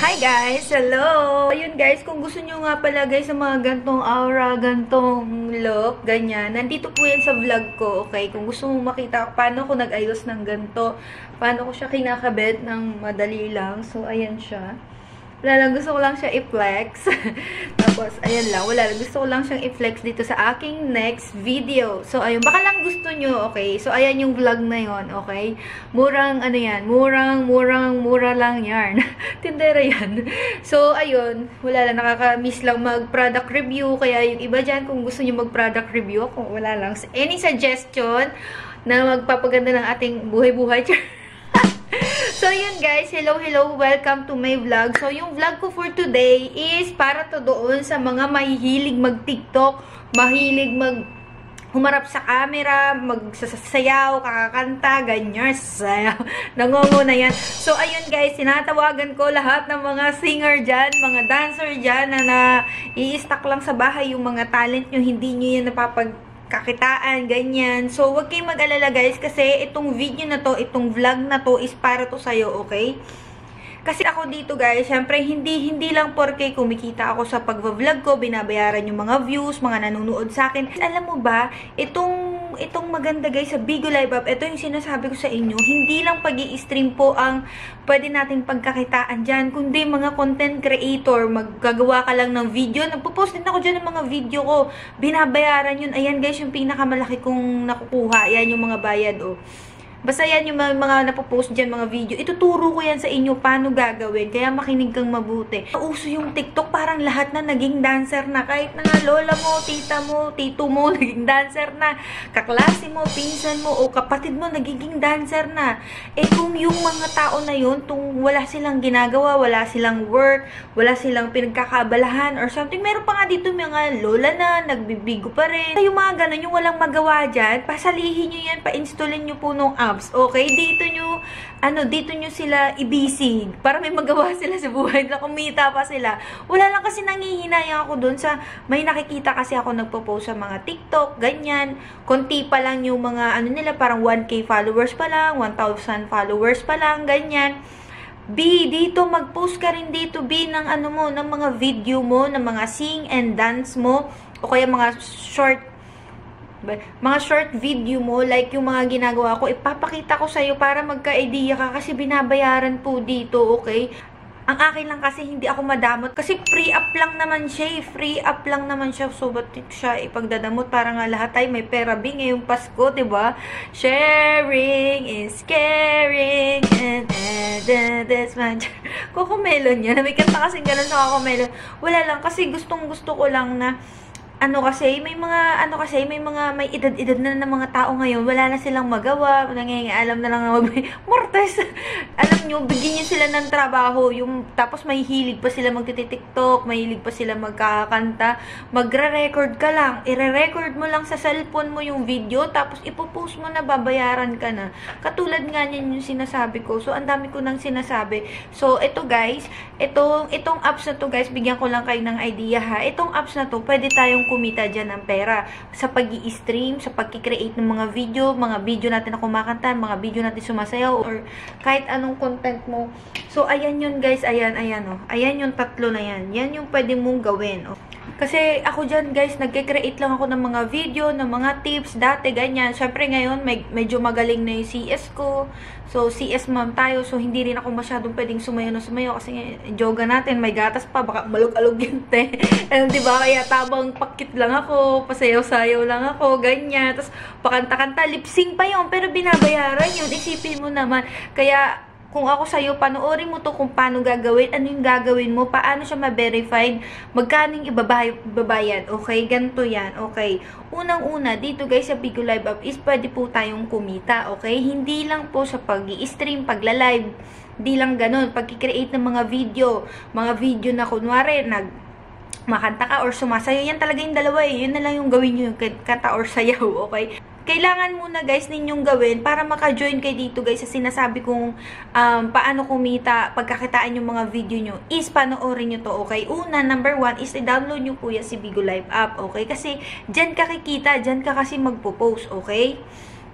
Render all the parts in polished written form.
Hi guys! Hello! Ayun guys, kung gusto nyo nga pala guys sa mga gantong aura, gantong look, ganyan, nandito po yan sa vlog ko, okay? Kung gusto mo makita paano ko nag-ayos ng ganto, paano ko siya kinakabit ng madali lang. So, ayan siya. Wala lang, gusto ko lang siya i-flex. Tapos, ayan lang, wala lang, gusto ko lang siyang i-flex dito sa aking next video. So, ayun, baka lang gusto nyo, okay? So, ayan yung vlog na yon, okay? Murang, ano yan, mura lang yarn. Tindera yan. So, ayun, wala lang, nakaka-miss lang mag-product review. Kaya yung iba dyan, kung gusto nyo mag-product review, kung wala lang, any suggestion na magpapaganda ng ating buhay-buhay, so, yun guys. Hello, welcome to my vlog. So, yung vlog ko for today is para to doon sa mga mahihilig mag-TikTok, mahilig humarap sa camera, magsasayaw, kakakanta, ganyan, sayaw. Nangunguna yan. So, ayun guys, sinatawagan ko lahat ng mga singer dyan, mga dancer dyan na i-stack lang sa bahay yung mga talent nyo, hindi nyo yan kakitaan, ganyan. So, huwag kayong mag-alala guys kasi itong video na to, itong vlog na to is para to sa'yo, okay? Kasi ako dito guys, syempre hindi lang porke kumikita ako sa pag-vlog ko, binabayaran yung mga views, mga nanonood sa akin. Alam mo ba, itong maganda guys sa Bigo Live Up, ito yung sinasabi ko sa inyo, hindi lang pag-i-stream po ang pwede nating pagkakitaan dyan, kundi mga content creator, maggagawa ka lang ng video, nagpo-post din ako dyan ng mga video ko, binabayaran yun. Ayan guys, yung pinakamalaki kong nakukuha, yan yung mga bayad, oh. Basta yan yung mga napopost dyan, mga video. Ituturo ko yan sa inyo paano gagawin. Kaya makinig kang mabuti. Uso yung TikTok, parang lahat na naging dancer na. Kahit na nga lola mo, tita mo, tito mo, naging dancer na. Kaklase mo, pinsan mo, o kapatid mo, nagiging dancer na. Eh kung yung mga tao na yun, wala silang ginagawa, wala silang work, wala silang pinagkakabalahan or something. Meron pa nga dito mga lola na, nagbibigo pa rin. Yung mga ganun, yung walang magawa dyan, pasalihin nyo yan, pa-installin nyo po nung apps. Okay, dito nyo sila ibisig para may magawa sila sa buhay na kumita pa sila. Wala lang kasi nangihinayang ako dun sa may nakikita kasi ako nagpo-post sa mga TikTok, ganyan. Konti pa lang yung mga nila, parang 1K followers pa lang, 1,000 followers pa lang, ganyan. B, dito mag-post ka rin dito B ng ng mga video mo, ng mga sing and dance mo o kaya mga short video mo, like yung mga ginagawa ko, ipapakita ko sa'yo para magka-idea ka kasi binabayaran po dito, okay? Ang akin lang kasi hindi ako madamot kasi free up lang naman siya, free up lang naman siya. So, ba't siya ipagdadamot? Para nga lahat tayo may pera bing ngayong Pasko, diba? Sharing is caring and that's my Cocomelon yan. May kanta kasing ganun sa Cocomelon. Wala lang kasi gustong-gusto ko lang na may edad-edad na ng mga tao ngayon, wala na silang magawa, nangingialam na lang na Martes, alam nyo, bigyan nyo sila ng trabaho, tapos may hilig pa sila magti-TikTok, may hilig pa sila magkakanta, magre-record ka lang, i-record mo lang sa cellphone mo yung video, tapos ipopost mo na, babayaran ka na. Katulad nga niyan yung sinasabi ko, so ang dami ko nang sinasabi. So, ito guys, itong apps na to guys, bigyan ko lang kayo ng idea ha, itong apps na to, pwede tayong kumita dyan ng pera sa pag-i-stream, sa pag-create ng mga video natin na kumakanta, mga video natin sumasayaw, or kahit anong content mo. So, ayan yun guys, ayan oh. Ayan yung tatlo na yan. Yan yung pwede mong gawin. Oh. Kasi ako dyan guys, nagke-create lang ako ng mga video, ng mga tips, dati ganyan. Syempre ngayon, medyo magaling na yung CS ko. So, CS ma'am tayo. So, hindi rin ako masyadong pwedeng sumayo kasi yoga natin, may gatas pa, baka malug-alog yun, te. Diba? Kaya tabang pakit lang ako, pasayaw-sayaw lang ako, ganyan. Tapos, pakanta-kanta, lip-sync pa yun, pero binabayaran yun. Isipin mo naman. Kaya, kung ako sa'yo, panoorin mo to kung paano gagawin, ano yung gagawin mo, paano siya ma-verified, magkano yung ibabayad, okay? Ganito yan, okay? Unang-una, dito guys sa Bigo Live Up is pwede po tayong kumita, okay? Hindi lang po sa pag-i-stream, pagla-live, hindi lang ganun. Pag-create ng mga video na kunwari, makanta ka or sumasayo, yan talaga yung dalawa eh. Yun na lang yung gawin nyo, yung kanta or sayaw, okay? Kailangan muna guys ninyong gawin para maka-join kayo dito guys sa sinasabi kong paano kumita, pagkakitaan yung mga video nyo is panoorin nyo to, okay? Una, number 1 is i-download nyo po yan si Bigo Live App, okay? Kasi dyan ka kikita, dyan ka kasi magpo-post, okay?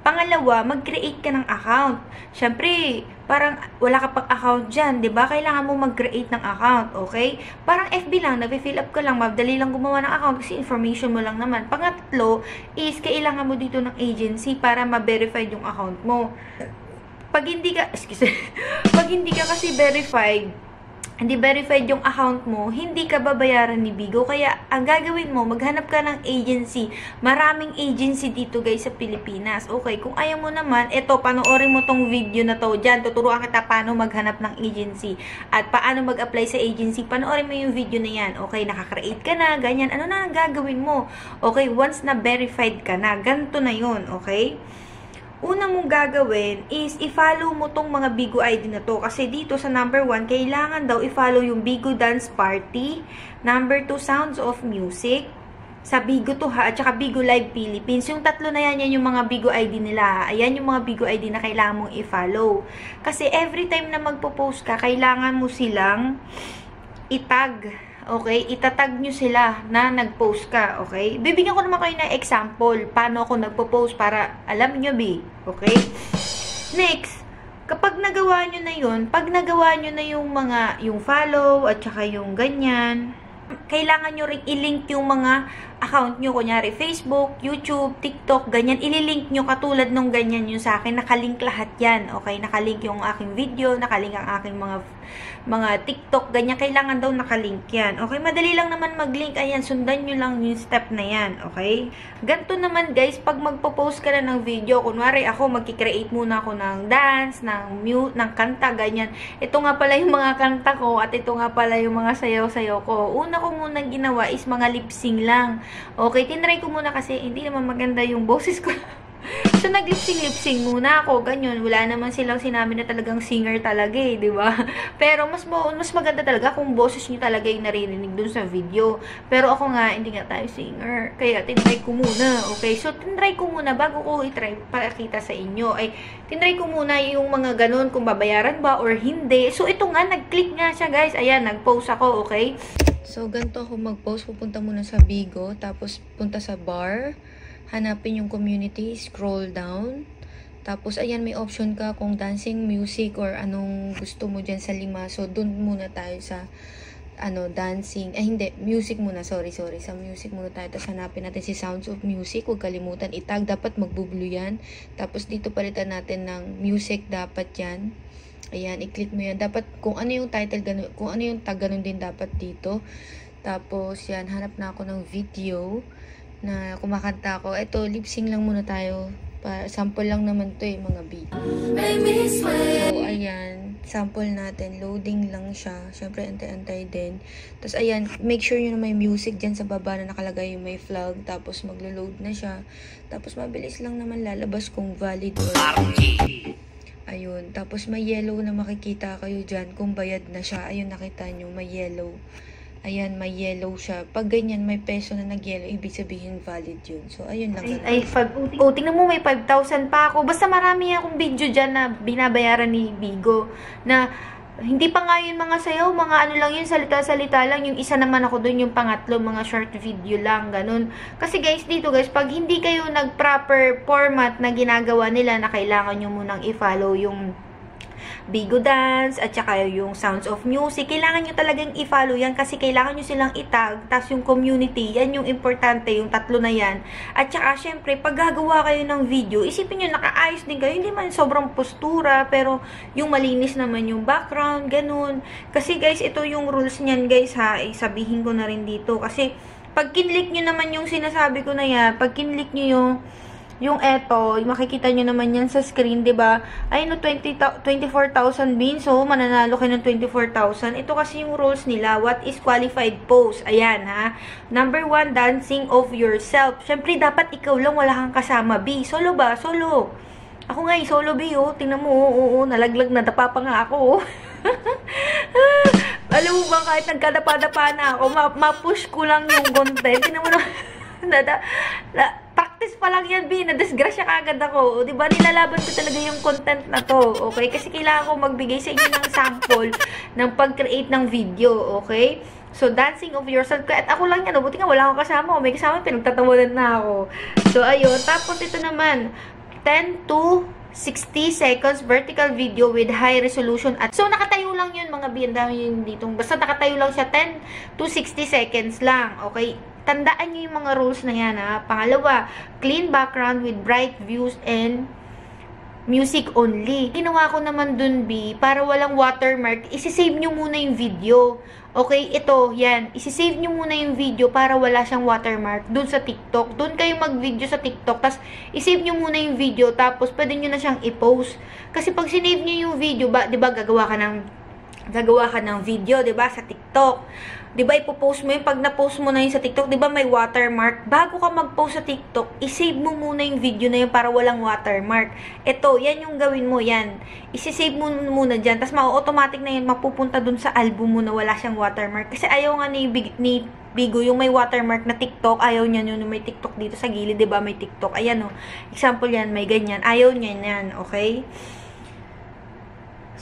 Pangalawa, mag-create ka ng account. Syempre, parang wala ka pang account dyan, di ba? Kailangan mo mag-create ng account, okay? Parang FB lang, nag-fill up ka lang, madali lang gumawa ng account kasi information mo lang naman. Pangatlo is, kailangan mo dito ng agency para ma-verify yung account mo. Pag hindi ka, pag hindi ka kasi hindi verified yung account mo, hindi ka babayaran ni Bigo. Kaya, ang gagawin mo, maghanap ka ng agency. Maraming agency dito guys sa Pilipinas. Okay, kung ayaw mo naman, eto, panoorin mo tong video na to. Diyan, tuturuan kita paano maghanap ng agency. At paano mag-apply sa agency. Panoorin mo yung video na yan. Okay, nakaka-create ka na, ganyan. Ano na ang gagawin mo? Okay, once na verified ka na, ganito na yun. Okay? Una mong gagawin is i-follow mo tong mga Bigo ID na to. Kasi dito sa number 1, kailangan daw i-follow yung Bigo Dance Party. Number 2, Sounds of Music. Sa Bigo to ha, at saka Bigo Live Philippines. Yung tatlo na yan, yan yung mga Bigo ID nila. Ayan yung mga Bigo ID na kailangan mong i-follow. Kasi every time na magpo-post ka, kailangan mo silang itag. Okay? Itatag nyo sila na nag-post ka. Okay? Bibigyan ko naman kayo ng example paano ako nagpo-post para alam nyo, okay? Next, kapag nagawa nyo na yun, pag nagawa nyo na yung follow at saka yung ganyan, kailangan nyo rin i-link yung mga account nyo, kunyari Facebook, YouTube, TikTok, ganyan, ililink nyo katulad nung ganyan yung sa akin, nakalink lahat yan, okay, nakalink yung aking video, nakalink ang aking mga TikTok, ganyan, kailangan daw nakalink yan, okay, madali lang naman mag-link, ayan, sundan nyo lang yung step na yan, okay, ganito naman guys, pag magpo-post ka na ng video, kunwari ako, magkikreate muna ako ng dance, ng mute, ng kanta, ganyan, ito nga pala yung mga kanta ko, at ito nga pala yung mga sayaw-sayaw ko, una ko munang ginawa is mga lip-sync lang. Okay, tinry ko muna kasi hindi naman maganda yung boses ko. So, nag-lip-sync muna ako, ganyan. Wala naman silang sinabi na talagang singer talaga eh, di ba? Pero, mas maganda talaga kung boses nyo talaga yung naririnig dun sa video. Pero ako nga, hindi nga tayo singer. Kaya, tinry ko muna, okay? So, tinry ko muna, bago ko i-try, pakita sa inyo, ay, tinry ko muna yung mga ganun, kung babayaran ba or hindi. So, ito nga, nag-click nga siya, guys. Ayan, nag-post ako, okay? So, ganito ako mag-post. Pupunta muna sa Bigo, tapos punta sa bar. Hanapin yung community, scroll down. Tapos, ayan, may option ka kung dancing, music, or anong gusto mo dyan sa 5. So, dun muna tayo sa, dancing. Ay, hindi, music muna. Sorry. Sa music muna tayo. Tapos, hanapin natin si Sounds of Music. Huwag kalimutan itag. Dapat magbublo yan. Tapos, dito palitan natin ng music. Dapat yan. Ayan, i-click mo yan. Dapat, kung ano yung title, ganun, kung ano yung tag, ganun din dapat dito. Tapos, yan, hanap na ako ng video na kumakanta ako. Ito, lip-sync lang muna tayo. Sample lang naman to eh, mga beat. So, ayan, sample natin. Loading lang siya. Siyempre, antay-antay din. Tapos, ayan, make sure yun na may music dyan sa baba na nakalagay yung may flag. Tapos, maglo-load na siya. Tapos, mabilis lang naman lalabas kung valid or... Ayun. Tapos, may yellow na makikita kayo dyan kung bayad na siya. Ayun, nakita nyo, may yellow. Ayan, may yellow siya. Pag ganyan, may peso na nag-yellow, ibig sabihin valid yun. So, ayun lang. Tingnan mo, may 5,000 pa ako. Basta marami akong video dyan na binabayaran ni Bigo. Na, hindi pa nga yun mga sayaw, mga ano lang yun, salita-salita lang. Yung isa naman ako dun, yung pangatlo, mga short video lang, ganun. Kasi guys, dito guys, pag hindi kayo nag-proper format na ginagawa nila na kailangan nyo munang i-follow yung Bigo Dance, at saka yung Sounds of Music, kailangan nyo talagang i-follow yan kasi kailangan nyo silang itag, tas yung community, yan yung importante, yung tatlo na yan. At saka, syempre, pag gagawa kayo ng video, isipin nyo, nakaayos din kayo, hindi man sobrang postura, pero yung malinis naman yung background, ganun. Kasi guys, ito yung rules niyan guys ha, sabihin ko na rin dito, kasi pag kinlik nyo naman yung sinasabi ko na yan, pag kinlik nyo yung eto, makikita nyo naman yan sa screen, ba diba? Ay, no, 24,000 bin. So, mananalo kayo ng 24,000. Ito kasi yung rules nila. What is qualified post? Ayan, ha? Number 1, dancing of yourself. Siyempre, dapat ikaw lang, wala kang kasama, B. Solo ba? Solo. Ako nga, solo, B, oh. Tingnan mo, oo, nalaglag na. Dapa pa nga ako, oh. Alam mo ba, kahit nagkadapa-dapa na ako, ma-push ko lang yung content. Tingnan mo na, practice pa lang yan, B. Na-disgrasya kagad ako. O, diba, nilalaban ko talaga yung content na to. Okay? Kasi kailangan ko magbigay sa inyo ng sample ng pag-create ng video. Okay? So, dancing of yourself. At ako lang yan. Buti nga, wala akong kasama. May kasama, pinagtatawanan na ako. So, ayun. Tapos, ito naman. 10 to 60 seconds vertical video with high resolution. At so, nakatayo lang yun, mga biyanda yun dito. Basta nakatayo lang siya 10 to 60 seconds lang. Okay? Tandaan nyo yung mga rules na yan, ha? Pangalawa, clean background with bright views and music only. Ginawa ko naman dun, B, para walang watermark, isi-save nyo muna yung video. Okay, ito, yan. Isi-save nyo muna yung video para wala siyang watermark dun sa TikTok. Dun kayo mag-video sa TikTok, tapos isave nyo muna yung video, tapos pwede nyo na siyang i-post. Kasi pag sinave nyo yung video, di ba, gagawa ka ng video, di ba, sa TikTok. Di ba, ipopost mo yun. Pag na-post mo na yun sa TikTok, di ba, may watermark. Bago ka mag-post sa TikTok, isave mo muna yung video na yun para walang watermark. Ito, yan yung gawin mo, yan. Isisave mo muna dyan. Tapos, ma-automatic na yun, mapupunta dun sa album mo na wala siyang watermark. Kasi ayaw nga ni Bigo, yung may watermark na TikTok, ayaw niya yun, yung may TikTok dito sa gilid, di ba, may TikTok. Ayan, o. Example yan, may ganyan. Ayaw niya yan, okay?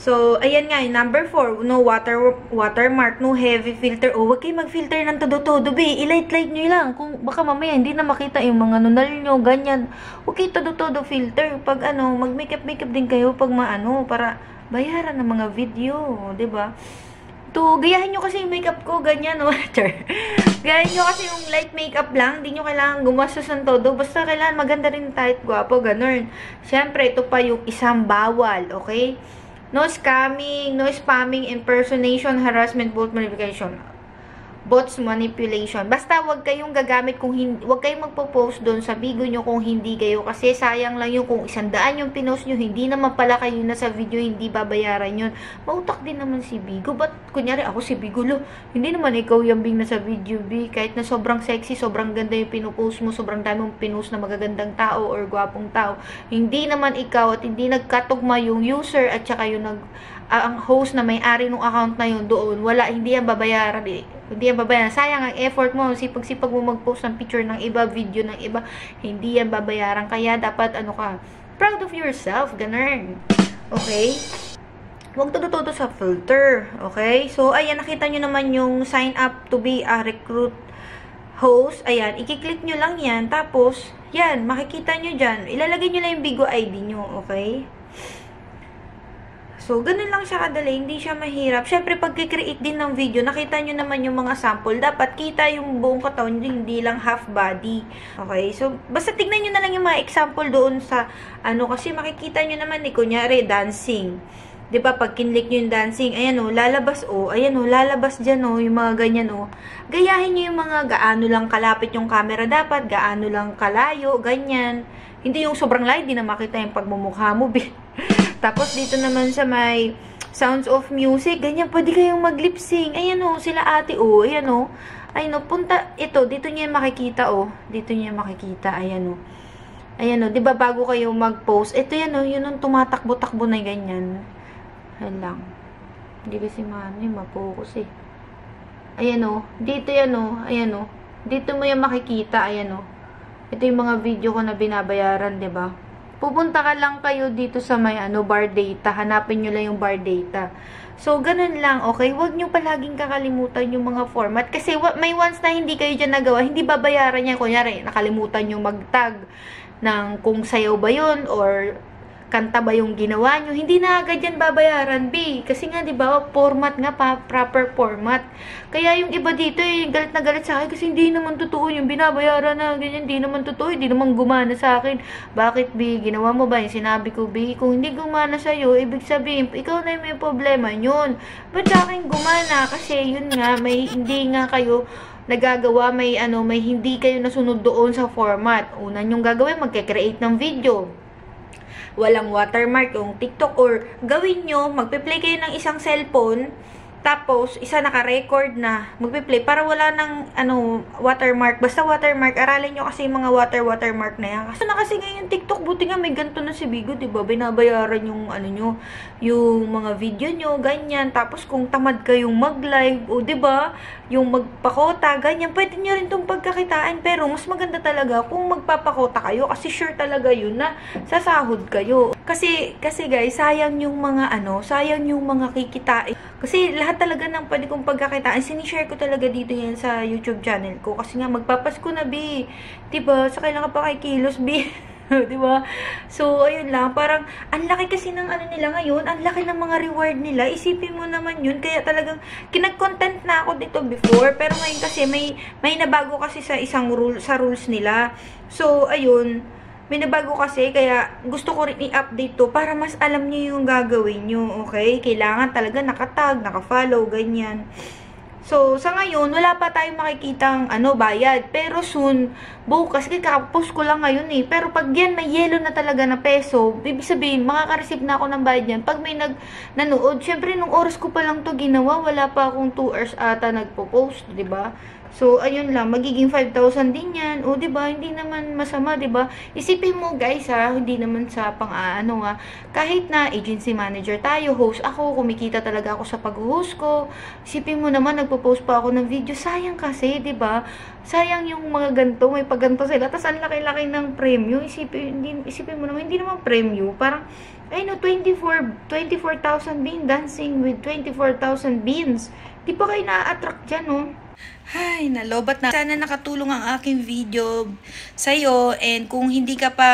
So, ayan nga, number 4, no watermark, no heavy filter. O, wag kayo mag-filter ng todo-todo, be. I-light-light nyo lang. Kung baka mamaya hindi na makita yung mga nunal nyo, ganyan. Huwag kayo todo-todo filter. Pag mag-makeup din kayo pag para bayaran ng mga video, diba? To, gayahin nyo kasi yung makeup ko, ganyan, no? Gayahin nyo kasi yung light makeup lang. Hindi nyo kailangan gumastos ng todo. Basta kailangan maganda rin tayo, gwapo, ganun. Siyempre, ito pa yung isang bawal, okay? No scamming, no spamming, impersonation, harassment, bots manipulation. Basta wag kayong gagamit wag kayong magpo-post doon sa Bigo nyo kung hindi kayo, kasi sayang lang yung kung 100 yung pinost nyo, hindi naman pala kayo na sa video, hindi babayaran yun. Mautak din naman si Bigo. Ba't kunyari ako si Bigo, hindi naman ikaw yung bing na sa video, B. Kahit na sobrang sexy, sobrang ganda yung pinupost mo, sobrang dami mong pinost na magagandang tao or gwapong tao, hindi naman ikaw at hindi nagkatugma yung user at saka yung ang host na may-ari ng account na yun doon, hindi yan babayaran eh. Hindi yan babayaran. Sayang ang effort mo, sipag-sipag mo mag-post ng picture ng iba, video ng iba, hindi yan babayaran. Kaya dapat proud of yourself, ganun. Okay? Huwag todo-todo sa filter. Okay? So, ayan, nakita nyo naman yung sign up to be a recruit host. Ayan, i-click nyo lang yan. Tapos, yan, makikita nyo dyan. Ilalagay nyo lang yung Bigo ID nyo. Okay? So, ganun lang siya kadali. Hindi siya mahirap. Siyempre, pag create din ng video, nakita nyo naman yung mga sample. Dapat kita yung buong katawan, hindi lang half body. Okay? So, basta tignan nyo na lang yung mga example doon sa, kasi makikita nyo naman, kunyari, dancing. Diba, pag kinlik nyo yung dancing, ayan lalabas, lalabas dyan, yung mga ganyan, Gayahin nyo yung mga gaano lang kalapit yung camera dapat, gaano lang kalayo, ganyan. Hindi yung sobrang layo, di na makita yung pagmumukha mo, Tapos, dito naman sa may sounds of music, ganyan, pwede kayong mag-lip-sync. Ayan sila ate, ayan punta, dito niya makikita, dito niya makikita, ayan Ayan di ba bago kayo mag-post, ito yan yun tumatakbo-takbo na ganyan. Ayan lang. Hindi kasi mapokus eh. Ayan dito yan ayan dito mo yan makikita, ayan Ito yung mga video ko na binabayaran, di ba? Pupunta ka lang kayo dito sa may bar data. Hanapin nyo lang yung bar data. So, ganun lang, okay? Huwag nyo palaging kakalimutan yung mga format. Kasi may once na hindi kayo dyan nagawa, hindi babayaran yan. Kunyari, nakalimutan nyo mag-tag ng kung sayaw ba yun or kanta ba yung ginawa nyo, hindi na agad yan babayaran, B. Kasi nga, di ba, format nga, proper format. Kaya yung iba dito, galit na galit sa akin kasi hindi naman totoo yung binabayaran na ganyan, hindi naman totoo, hindi naman gumana sa akin. Bakit, B? Ginawa mo ba yung sinabi ko, B? Kung hindi gumana sa'yo, ibig sabihin, ikaw na yung may problema yun. Ba't sa akin gumana? Kasi yun nga, hindi nga kayo nagagawa, may hindi kayo nasunod doon sa format. Una yung gagawin, magke-create ng video. Walang watermark yung TikTok, or gawin nyo, magpe-play kayo ng isang cellphone, tapos isa naka-record na, magpe-play para wala ng watermark. Basta watermark, aralin nyo kasi yung mga watermark na yan. Kasi ngayon TikTok, buti nga may ganito na si Bigo, diba? Binabayaran yung nyo, yung mga video nyo, ganyan. Tapos kung tamad kayong mag-live, o diba, yung magpakota, ganyan, pwede nyo rin itong pagkakitaan. Pero mas maganda talaga kung magpapakota kayo, kasi sure talaga yun na sasahod kayo. Kasi guys, sayang yung mga sayang yung mga kikitain. Kasi lahat talaga ng pwede kong pagkakitaan, sinishare ko talaga dito yan sa YouTube channel ko. Kasi nga, magpapasko na, B. Diba? Sa kailangan pa kay Kilos, B. Di ba? So, ayun lang. Parang, ang laki kasi ng ano nila ngayon. Ang laki ng mga reward nila. Isipin mo naman yun. Kaya talagang, kinag-content na ako dito before. Pero ngayon kasi, may nabago kasi sa isang rule, sa rules nila. So, ayun. May nabago kasi. Kaya, gusto ko rin i-update to para mas alam niyo yung gagawin nyo. Okay? Kailangan talaga nakatag, nakafollow, ganyan. So, sa ngayon, wala pa tayong makikitang bayad. Pero soon, bukas, kasi kakapost ko lang ngayon eh. Pero pag yan, may yellow na talaga na peso, ibig sabihin, makaka-receive na ako ng bayad yan. Pag may nanood, syempre, nung oras ko pa lang to ginawa, wala pa akong 2 hours ata nagpo-post, ba diba? So, ayun lang, magiging 5,000 din yan. O, diba, hindi naman masama, diba? Isipin mo, guys, ha, hindi naman sa pang-aano, ha. Kahit na agency manager tayo, host ako, kumikita talaga ako sa pag-host ko. Isipin mo naman, nagpo-post pa ako ng video. Sayang kasi, diba? Sayang yung mga ganto, may pagganto sila. Tapos, ang laki-laki ng premyo. Isipin mo naman, hindi naman premyo. Parang, ay no, 24,000 bean dancing with 24,000 beans. Di pa kayo na-attract dyan, no? Ay, nalobat na. Sana nakatulong ang aking video sa'yo. And kung hindi ka pa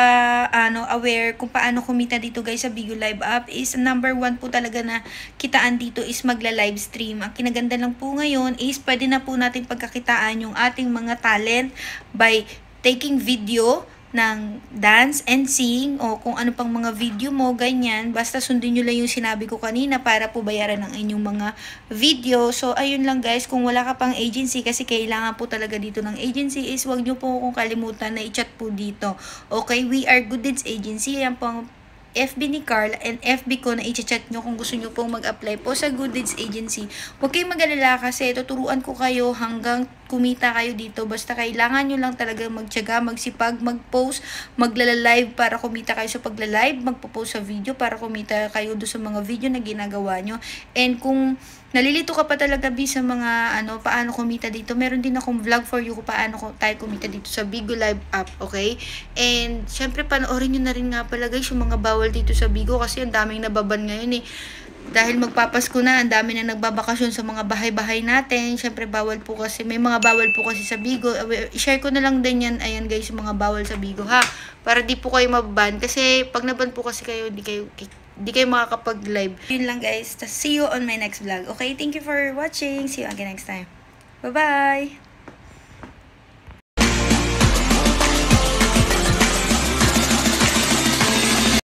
aware kung paano kumita dito guys sa Bigo Live app, is number 1 po talaga na kitaan dito is magla-live stream. Ang kinaganda lang po ngayon is pwede na po natin pagkakitaan yung ating mga talent by taking video ng dance and sing o kung ano pang mga video mo, ganyan. Basta sundin nyo lang yung sinabi ko kanina para po bayaran ng inyong mga video. So, ayun lang guys, kung wala ka pang agency, kasi kailangan po talaga dito ng agency, is wag nyo po kung kalimutan na i-chat po dito. Okay, we are Good Deeds Agency. Yan pong FB ni Carl and FB ko na i-chat nyo kung gusto nyo pong mag-apply po sa Good Deeds Agency. Huwag kayong mag-alala kasi tuturuan ko kayo hanggang kumita kayo dito. Basta kailangan nyo lang talaga magtiyaga, magsipag, mag-post, magla-live para kumita kayo sa pagla-live, magpo-post sa video para kumita kayo doon sa mga video na ginagawa nyo. And kung nalilito ka pa talaga sa mga paano kumita dito, meron din akong vlog for you kung paano tayo kumita dito sa Bigo Live app, okay? And syempre panoorin nyo na rin nga pala guys yung mga bawal dito sa Bigo kasi ang daming nababan ngayon eh. Dahil magpapasko na, ang dami na nagbabakasyon sa mga bahay-bahay natin. Syempre bawal po kasi, may mga bawal po kasi sa Bigo. I-share ko na lang din yan, ayan guys, yung mga bawal sa Bigo ha. Para di po kayo maban kasi pag naban po kasi kayo, di kayo makakapag-live. Yun lang guys. See you on my next vlog. Okay, thank you for watching. See you again next time. Bye-bye!